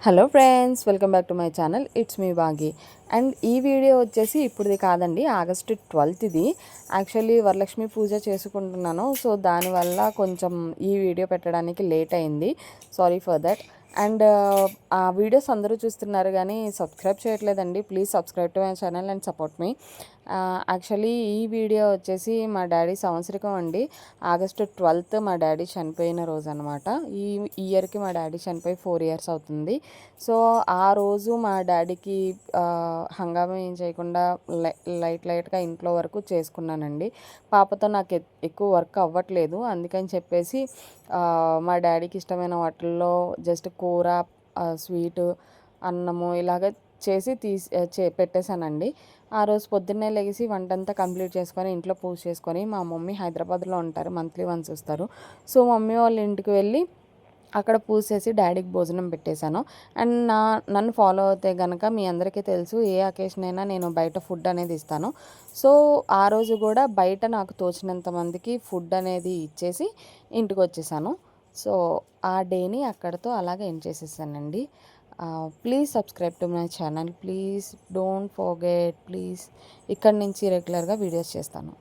Hello friends, welcome back to my channel. It's me Bagi. And ఈ video వచ్చేసి ఇప్పుడుది కాదండి, August 12th ఇది. Actually Varalakshmi పూజ చేసుకుంటున్నాను, సో దానివల్ల కొంచెం ఈ వీడియో పెట్టడానికి లేట్ అయింది. Sorry for that. అండ్ ఆ వీడియోస్ అందరూ చూస్తున్నారు కానీ సబ్స్క్రైబ్ చేయట్లేదండి. Please subscribe to my channel and support me. Actually ఈ వీడియో వచ్చేసి మా డాడీ సంవత్సరికం అండి. ఆగస్టు 12th మా డాడీ చనిపోయిన రోజు అనమాట. ఈ ఇయర్కి మా డాడీ చనిపోయి 4 years అవుతుంది. సో ఆ రోజు మా డాడీకి హంగామా ఏం చేయకుండా లైట్గా ఇంట్లో వరకు చేసుకున్నానండి. పాపతో నాకు ఎక్కువ వర్క్ అవ్వట్లేదు, అందుకని చెప్పేసి మా డాడీకి ఇష్టమైన వాటిల్లో జస్ట్ కూర, స్వీటు, అన్నము ఇలాగ చేసి పెట్టేశానండి. ఆ రోజు పొద్దున్నే లెగిసి వంటంతా కంప్లీట్ చేసుకొని ఇంట్లో పూజ చేసుకొని, మా మమ్మీ హైదరాబాద్లో ఉంటారు, మంత్లీ వన్స్ వస్తారు. సో మమ్మీ వాళ్ళ ఇంటికి వెళ్ళి అక్కడ పూజ చేసి డాడీకి భోజనం పెట్టేశాను. అండ్ నన్ను ఫాలో అవుతే కనుక మీ అందరికీ తెలుసు, ఏ అకేషన్ అయినా నేను బయట ఫుడ్ అనేది ఇస్తాను. సో ఆ రోజు కూడా బయట నాకు తోచినంత మందికి ఫుడ్ అనేది ఇచ్చేసి ఇంటికి వచ్చేసాను. సో ఆ డేని అక్కడితో అలాగే ఎండ్ చేసేసానండి. Please subscribe to my channel, please don't forget, please. ఇక్కడి నుంచి రెగ్యులర్గా వీడియోస్ చేస్తాను.